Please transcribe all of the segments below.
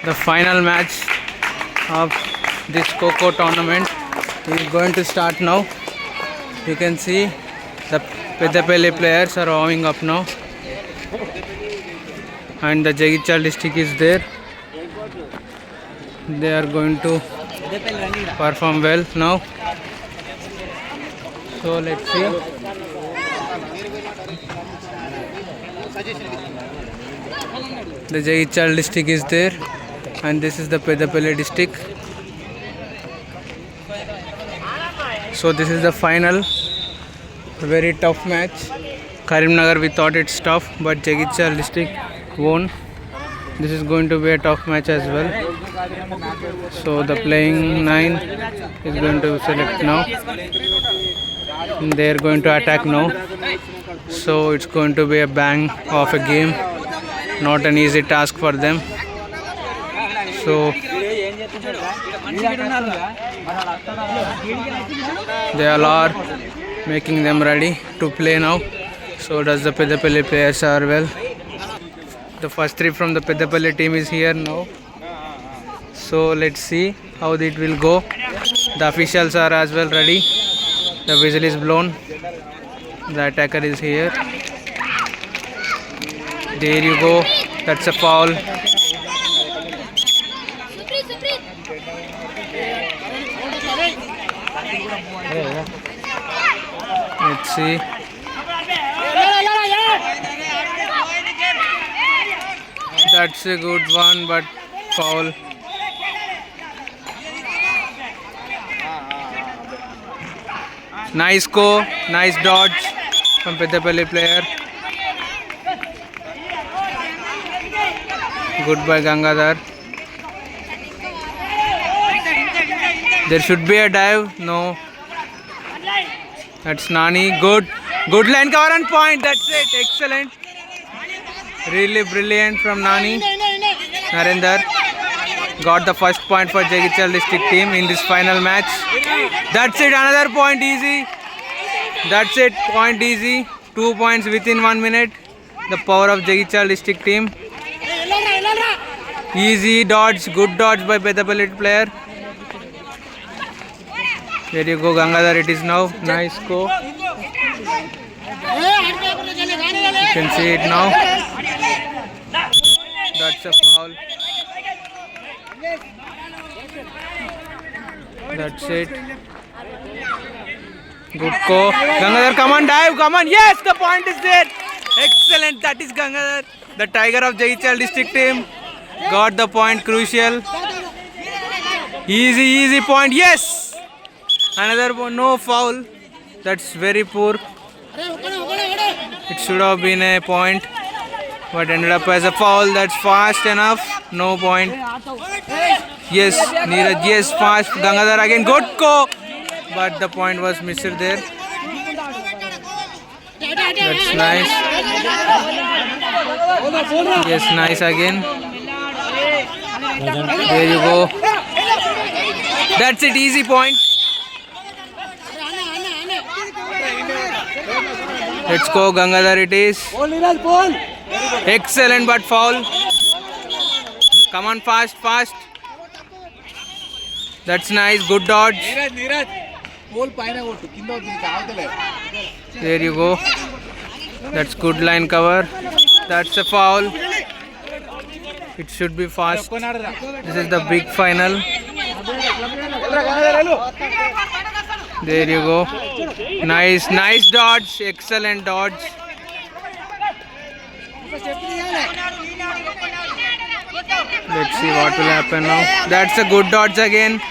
The final match of this Kho tournament is going to start now. You can see the Peddapalli players are warming up now, and the Jagitchal district is there. They are going to perform well now. So let's see. The Jagitchal district is there, and this is the Peddapalli district. So this is the final, very tough match. Karimnagar, we thought it's tough, but Jagitchal district won. This is going to be a tough match as well. So the playing 9 is going to select now. They are going to attack now. So it's going to be a bang of a game. Not an easy task for them. So they all are making them ready to play now. So does the Peddapalli players are well. The first 3 from the Peddapalli team is here now. So let's see how it will go. The officials are as well ready. The whistle is blown. The attacker is here. There you go. That's a foul. Let's see. That's a good one, but foul. Nice go, nice dodge from Peddapalli player. Good by Gangadhar. There should be a dive. No. That's Nani. Good. Good line cover and point. That's it. Excellent. Really brilliant from Nani. Narendra got the first point for Jagitchal district team in this final match. That's it. Another point easy. That's it. Point easy. 2 points within 1 minute. The power of Jagitchal district team. Easy dodge. Good dodge by Peddapalli player. There you go, Gangadhar. It is now. Nice go. You can see it now. That's a foul. That's it. Good go. Gangadhar, come on, dive. Come on. Yes, the point is there. Excellent. That is Gangadhar. The tiger of Jagitchal district team. Got the point. Crucial. Easy point. Yes. Another one, no foul. That's very poor. It should have been a point, but ended up as a foul. That's fast enough. No point. Yes, Neeraj. Yes, fast. Gangadhar again. Good go, but the point was missed there. That's nice. Yes, nice again. There you go. That's it. Easy point. Let's go, Gangadhar it is. Excellent, but foul. Come on, fast. That's nice, good dodge. There you go. That's good line cover. That's a foul. It should be fast. This is the big final. There you go. Nice dodge. Excellent dodge. Let's see what will happen now. That's a good dodge again.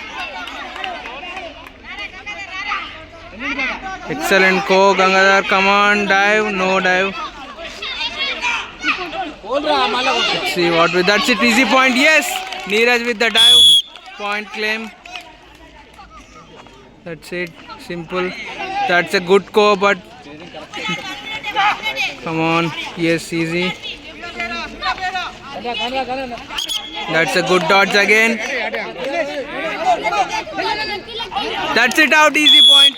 Excellent go, Gangadhar. Come on, dive. No dive. Let's see what with. That's it. Easy point. Yes. Neeraj with the dive. Point claim. That's it. Simple. That's a good go, but come on. Yes, easy. That's a good dodge again. That's it out. Easy point.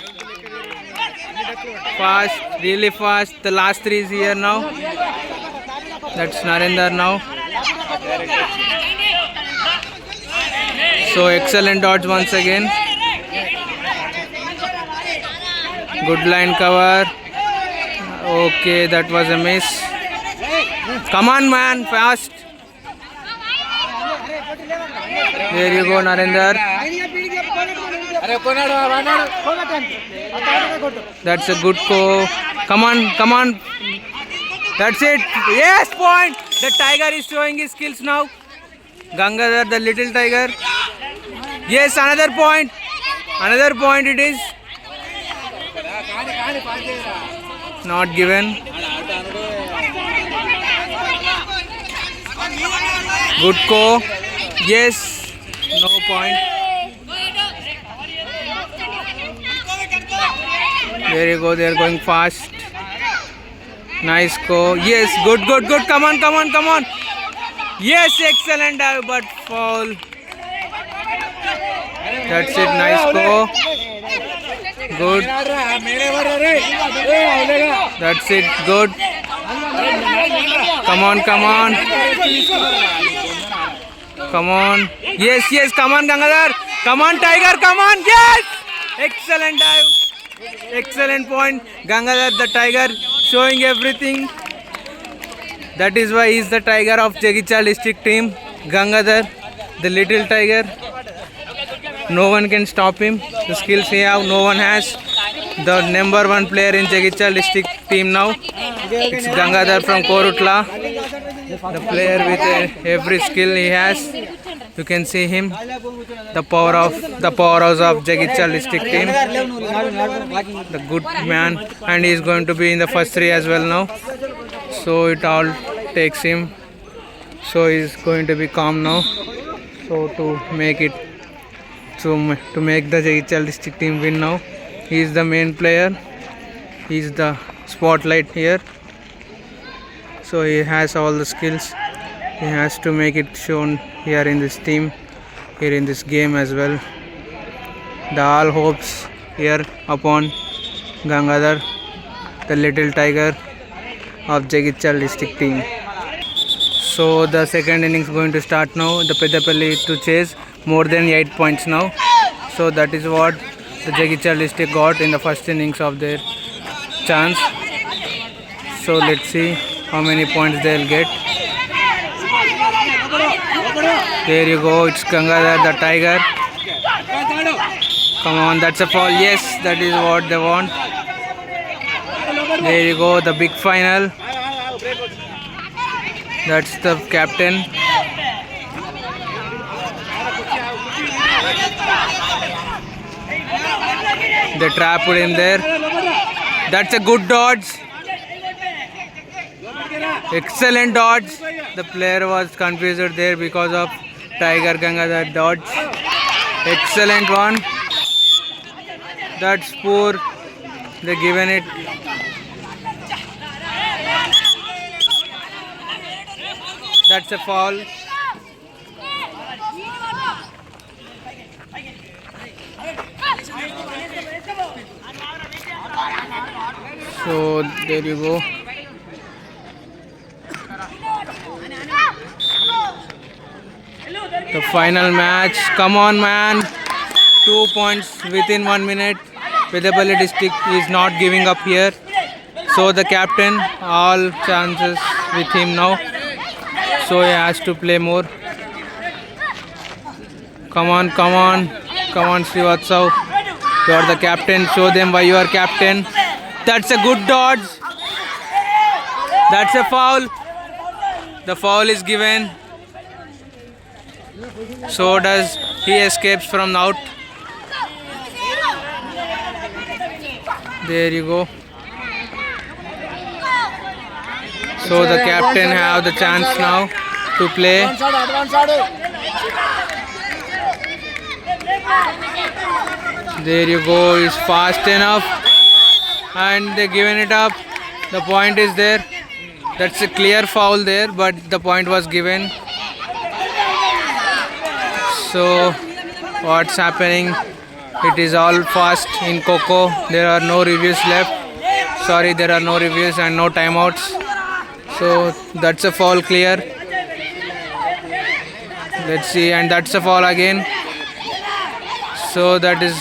Fast, really fast. The last 3 is here now. That's Narendra now. So excellent dodge once again. Good line cover. Okay, that was a miss. Come on, man, fast. There you go, Narendra. That's a good go. Come on. That's it. Yes, point. The tiger is showing his skills now. Gangadhar, the little tiger. Yes, another point. Another point it is. Not given. Good go. Yes. No point. There you go. They are going fast. Nice go. Yes. Good. Come on. Yes. Excellent dive, but foul. That's it. Nice go. Good. That's it. Good. Come on. Yes. Come on, Gangadhar. Come on, Tiger. Come on. Yes. Excellent dive. Excellent point. Gangadhar, the tiger, showing everything. That is why he is the tiger of Jagichal district team. Gangadhar, the little tiger. No one can stop him. The skills he have, no one has. The number one player in Jagichal district team now. It's Gangadhar from Korutla. The player with every skill he has. You can see him. The powerhouse of Jagichal district team. The good man, and he is going to be in the first three as well now. So it all takes him. So he is going to be calm now. So to make the Jagichal district team win now, he is the main player. He is the spotlight here. So he has all the skills. He has to make it shown here in this team, here in this game as well. The all hopes here upon Gangadhar, the little tiger of Jagichal district team. So the second innings going to start now. The Peddapalli to chase more than 8 points now. So that is what the Jagichal district got in the first innings of their chance. So let's see how many points they'll get. There you go, it's Gangadhar, the tiger. Come on, that's a foul. Yes, that is what they want. There you go, the big final. That's the captain. They trapped him there. That's a good dodge. Excellent dodge. The player was confused there because of Tiger Gangadhar dodge. Excellent one. That's poor. They given it. That's a foul. So there you go. The final match. Come on, man. 2 points within 1 minute. Peddapalli district is not giving up here. So the captain, all chances with him now. So he has to play more. Come on, Srivatsav. You are the captain. Show them why you are captain. That's a good dodge. That's a foul. The foul is given. So does he escapes from out. There you go. So the captain have the chance now to play. There you go. He's fast enough, and they given it up. The point is there. That's a clear foul there, but the point was given. So what's happening? It is all fast in Coco. There are no reviews left. Sorry, there are no reviews and no timeouts. So that's a foul clear. Let's see, and that's a foul again. So that is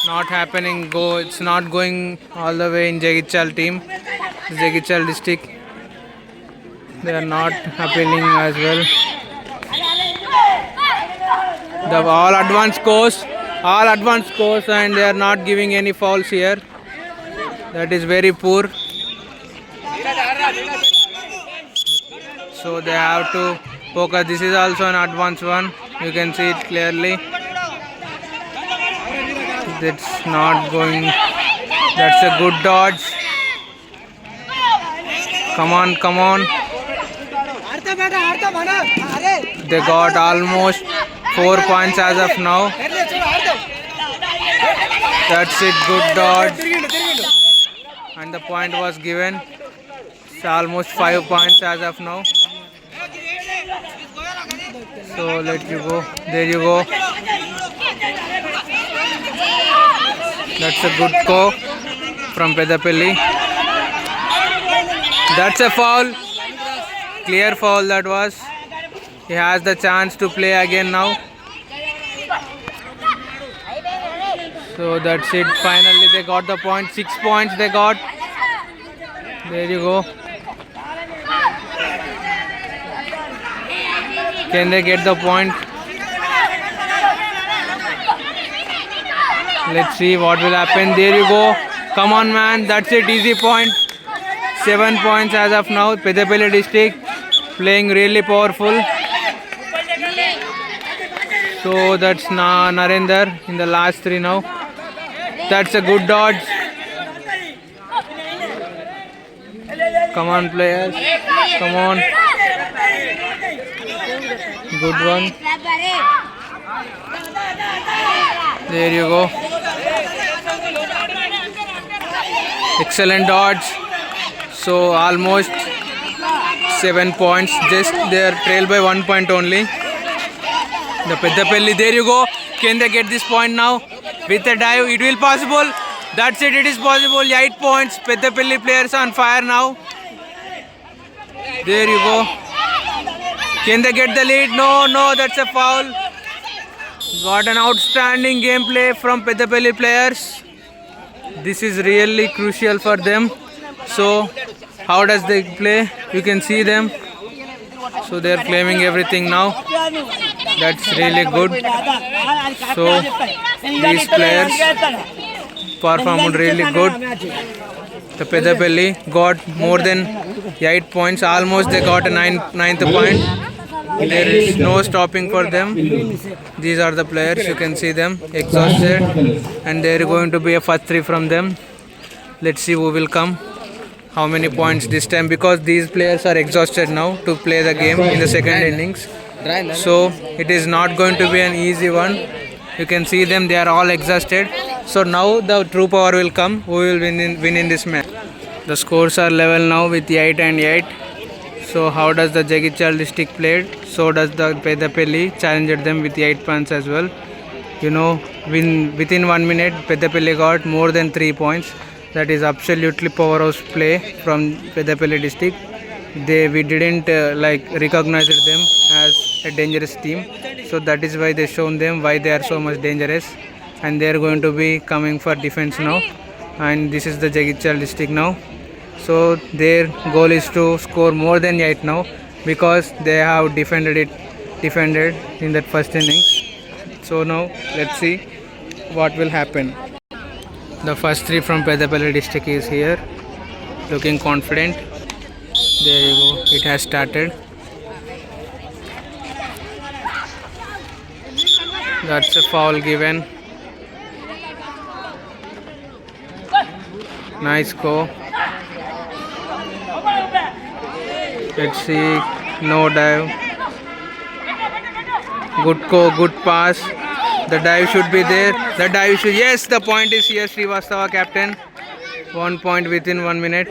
not happening. It's not going all the way in Jagichal team. Jagichal district, they are not appealing as well. The all advanced course, and they are not giving any fouls here. That is very poor. So they have to focus. This is also an advanced one. You can see it clearly. That's not going. That's a good dodge. Come on. They got almost 4 points as of now. That's it, good dodge. And the point was given. It's almost 5 points as of now. So let you go. There you go. That's a good go from Pedapelli. That's a foul. Clear foul that was. He has the chance to play again now. So that's it. Finally they got the point. 6 points they got. There you go. Can they get the point? Let's see what will happen. There you go. Come on, man. That's it. Easy point. 7 points as of now. Pedapelli district playing really powerful. So that's Narendra in the last 3 now. That's a good dodge. Come on, players. Come on. Good one. There you go. Excellent dodge. So almost 7 points. Just they are trailed by 1 point only. The Pedapelli. There you go. Can they get this point now? With a dive, it will possible. That's it. It is possible. 8 points. Pedapelli players on fire now. There you go. Can they get the lead? No. That's a foul. Got an outstanding gameplay from Pedapelli players. This is really crucial for them. So, how does they play? You can see them. So they are claiming everything now. That's really good. So these players performed really good. The Pedapelli got more than 8 points. Almost they got a ninth point. There is no stopping for them. These are the players. You can see them exhausted, and there is going to be a first 3 from them. Let's see who will come. How many points this time, because these players are exhausted now to play the game in the second innings. So it is not going to be an easy one. You can see them, they are all exhausted. So now the true power will come. Who will win in this match? The scores are level now with 8 and 8. So how does the Jagichal district played? So does the Pedapelli challenged them with 8 points as well. You know, within 1 minute Pedapelli got more than 3 points. That is absolutely powerhouse play from Pedapelli district. We didn't recognize them as a dangerous team. So that is why they shown them why they are so much dangerous. And they are going to be coming for defense now. And this is the Jagichal district now. So their goal is to score more than 8 now, because they have defended in that first innings. So now let's see what will happen. The first 3 from Pedapelli district is here, looking confident. There you go, it has started. That's a foul given. Nice go. Let's see, no dive. Good go, good pass. The dive should be there. Yes, the point is here. Srivastava captain. 1 point within 1 minute.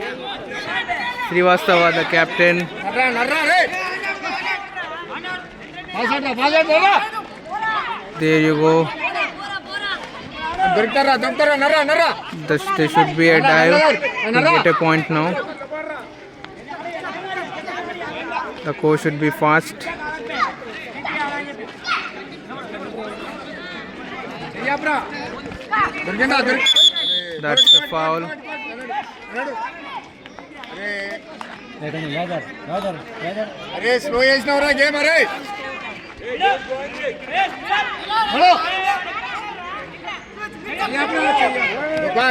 Srivastava the captain. There you go. There should be a dive to get a point now. The coach should be fast. That's the foul. अरे slow చేసినవరా game అరే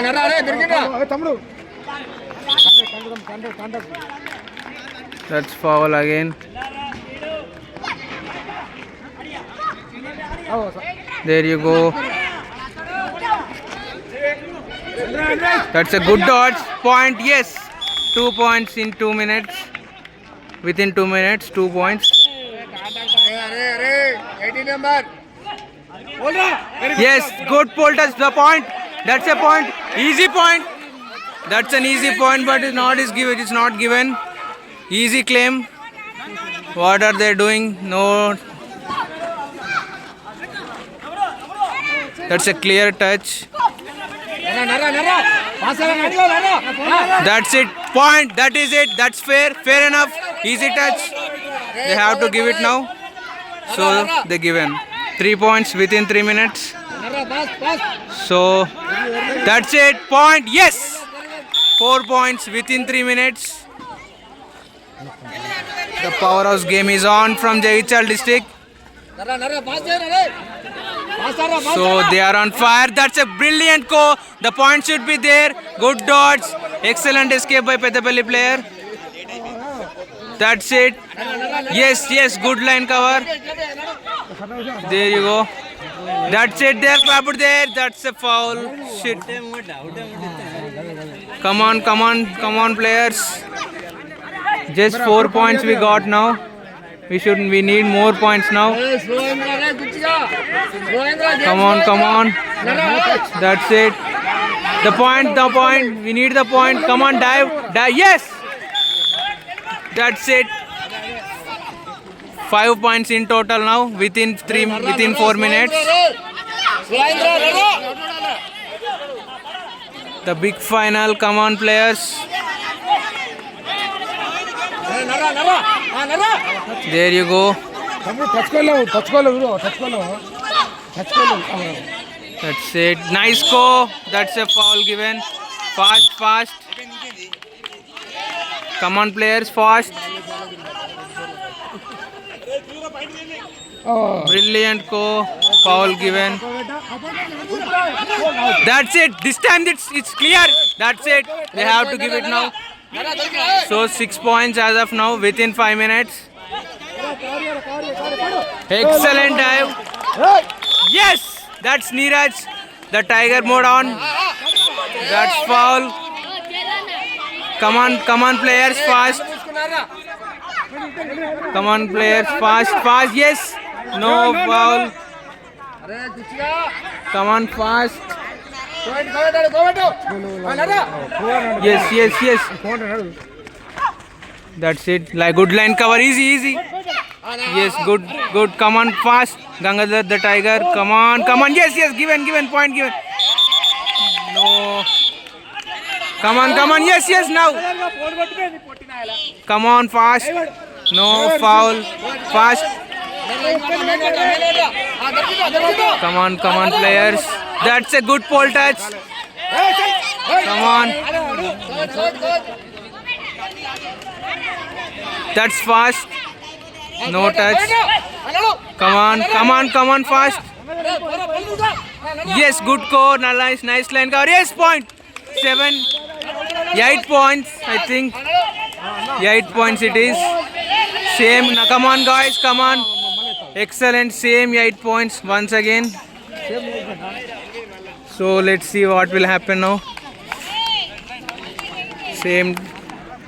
నరా అరే దొరికిందా తమ్ముడు That's foul again. There you go. That's a good dodge. Point, yes. 2 points in 2 minutes. Within 2 minutes, 2 points. अरे अरे 18 number Yes, good pull touch the point. That's a point. Easy point. That's an easy point, but it's not given. Easy claim. What are they doing? No. That's a clear touch. That's it. Point. That is it. That's fair. Fair enough. Easy touch. They have to give it now. So they given 3 points within 3 minutes. So that's it. Point. Yes. 4 points within 3 minutes. The powerhouse game is on from Jagichal district. So they are on fire. That's a brilliant go. The point should be there. Good dodge. Excellent escape by Peddapalli player. That's it. Yes, yes. Good line cover. There you go. That's it. There, clapped there. That's a foul. Shit. Come on, come on, come on, players. Just 4 points we got now. We need more points now. Come on, come on. That's it. The point. We need the point. Come on, dive. Yes. That's it. 5 points in total now within 4 minutes. The big final. Come on, players. There you go. That's it. Nice go. That's a foul given. Fast. Come on, players, fast. Brilliant go. Foul given. That's it. This time it's clear. That's it. They have to give it now. So 6 points as of now within 5 minutes. Excellent dive. Yes, that's Neeraj. The tiger mode on. That's foul. Come on, players, fast. Come on, players, fast. Yes, no foul. Come on, fast. Yes. That's it. Like good line cover, easy. Yes, good. Come on, fast. Gangadhar the tiger. Come on. Yes. Given point given. No. Come on. Yes. Now. Come on, fast. No foul. Fast. Come on, players. That's a good pole touch. Come on. That's fast. No touch. Come on, fast. Yes, good call. Nice line cover. Yes, point. 8 points, I think. 8 points it is. Same. Now, come on, guys. Come on. Excellent. Same 8 points once again. So let's see what will happen now. Same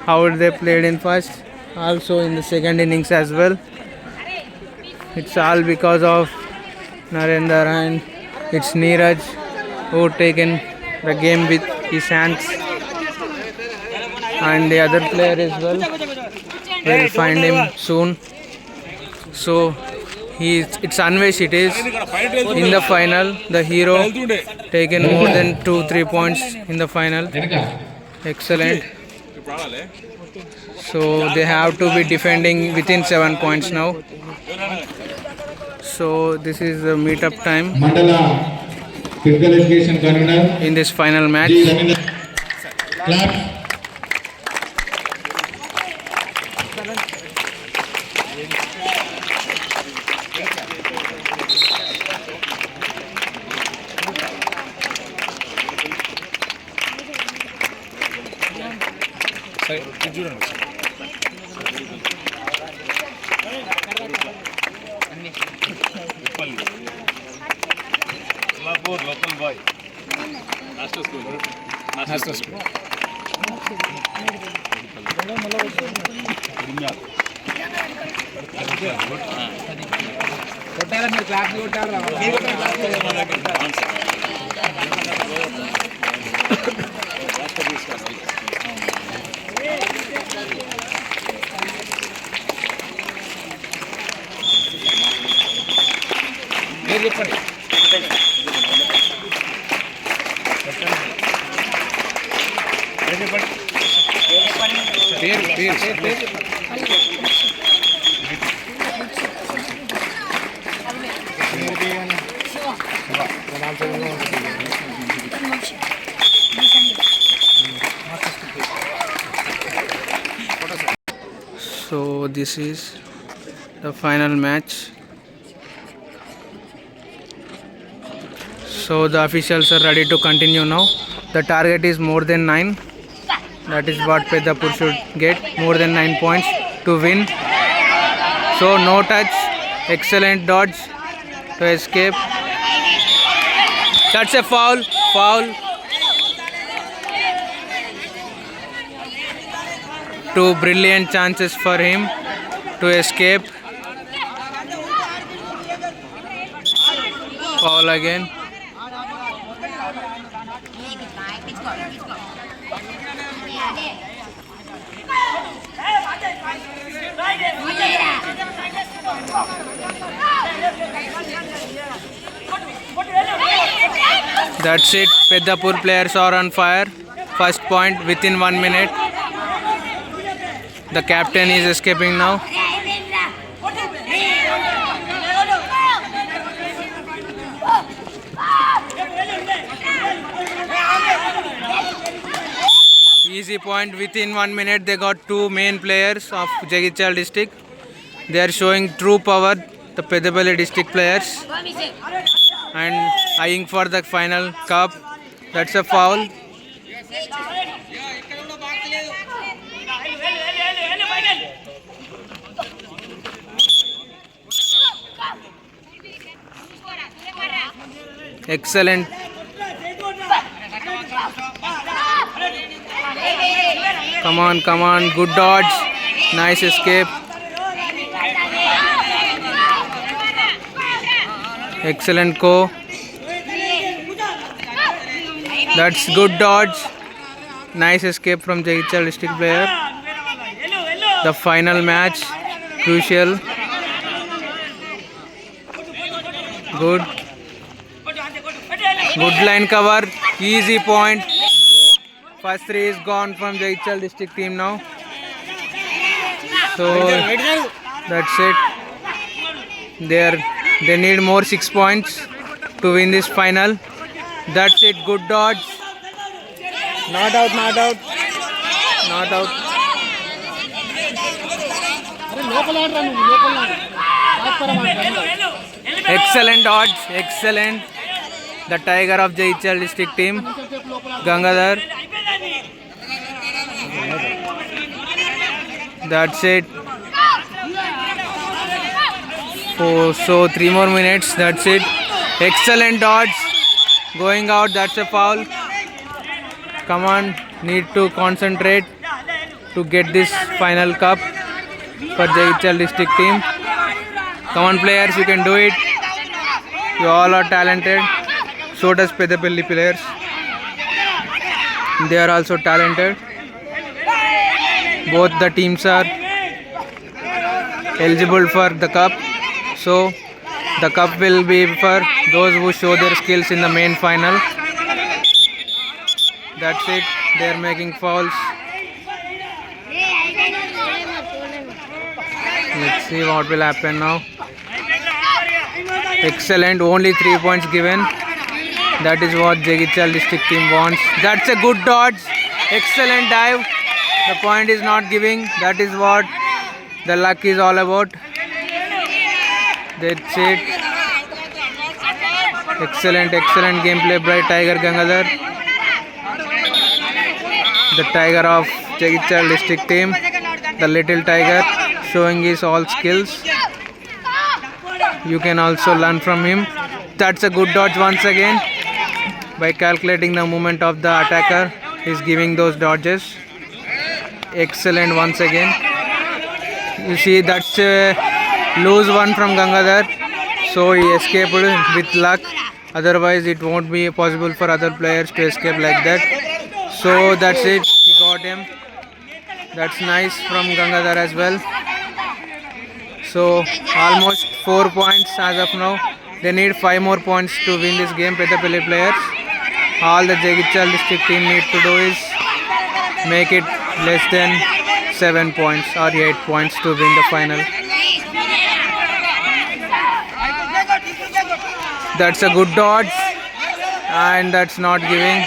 how they played in first, also in the second innings as well. It's all because of Narendra and it's Neeraj who taken the game with his hands, and the other player as well. We'll find him soon. So it's Anvesh, it is in the final, the hero, taken more than 2-3 points in the final. Excellent. So they have to be defending within 7 points now. So this is the meetup time. Physical Education Convener in this final match. G. Ravinder. Clap. Local boy. Master school. Master school. So this is the final match. So the officials are ready to continue now. The target is more than 9. That is what Peddapur should get, more than 9 points to win. So no touch, excellent dodge to escape. That's a foul. Two brilliant chances for him to escape. Foul again. That's it. Peddapur players are on fire. First point within 1 minute. The captain is escaping now. Easy point within 1 minute. They got two main players of Jagityal district. They are showing true power, the Peddapalli district players, and eyeing for the final cup. That's a foul. Excellent. Come on. Good dodge. Nice escape. Excellent go. That's good dodge. Nice escape from Jagityal district player. The final match. Crucial. Good line cover. Easy point. First three is gone from Jagityal district team now. So that's it. They need more 6 points to win this final. That's it. Good dodge. Not out. Excellent dodge. Excellent. The tiger of Jagityal district team, Gangadhar. That's it. So 3 more minutes. That's it. Excellent dodge. Going out. That's a foul. Come on. Need to concentrate to get this final cup for Jagityal district team. Come on players, you can do it. You all are talented. So does Peddapalli players. They are also talented. Both the teams are eligible for the cup. So the cup will be for those who show their skills in the main final. That's it. They are making fouls. Let's see what will happen now. Excellent. Only 3 points given. That is what Jagityal district team wants. That's a good dodge. Excellent dive. The point is not giving. That is what the luck is all about. That's it. Excellent gameplay by Tiger Gangadhar. The tiger of Jagityal district team. The little tiger showing his all skills. You can also learn from him. That's a good dodge once again. By calculating the movement of the attacker, he is giving those dodges. Excellent once again. You see, that's a loose one from Gangadhar. So he escaped with luck. Otherwise it won't be possible for other players to escape like that. So that's it. He got him. That's nice from Gangadhar as well. So almost 4 points as of now. They need 5 more points to win this game, Peddapalli players. All the Jagityal district team need to do is make it less than 7 points or 8 points to win the final. That's a good dodge, and that's not giving,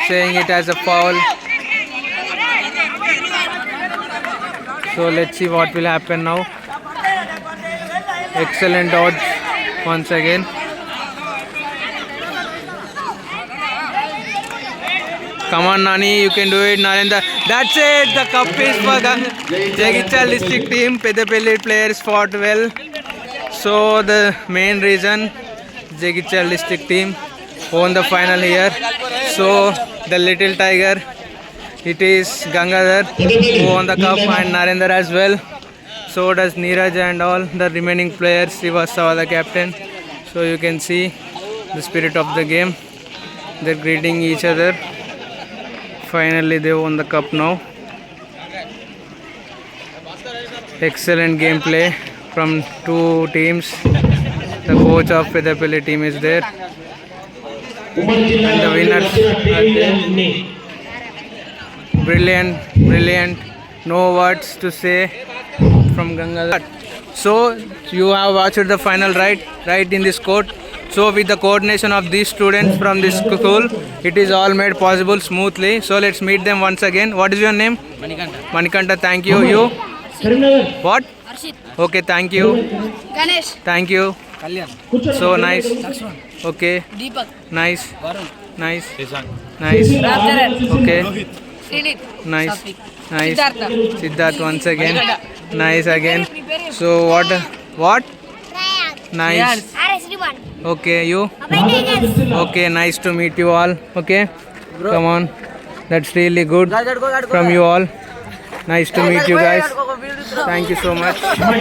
saying it as a foul. So let's see what will happen now. Excellent dodge once again. Come on, Nani, you can do it, Narendra. That's it. The cup is for Jagityal district team. Peddapalli players fought well. So the main reason Jagityal district team won the final here. So the little tiger, it is Gangadhar who won the cup, and Narendra as well. So does Neeraj and all the remaining players. Srivastava the captain. So you can see the spirit of the game. They're greeting each other. Finally they won the cup now. Excellent gameplay from two teams. The coach of Peddapalli team is there. And the winners are there. Brilliant. No words to say from Gangadhar. So you have watched the final right in this court. So with the coordination of these students from this school, it is all made possible smoothly. So let's meet them once again. What is your name? Manikanta, thank you. You? What? Arshit. Okay, thank you. Ganesh. Thank you. So nice. Okay. Deepak. Nice. Nice. Ishan. Nice. Ramcharan. Okay. Srinit. Nice. Satvik. Nice. Siddhartha. Siddharth once again. Nice again. So what? Nice. Okay, you? Okay, nice to meet you all. Okay. Come on. That's really good from you all. Nice to meet you guys. Thank you so much.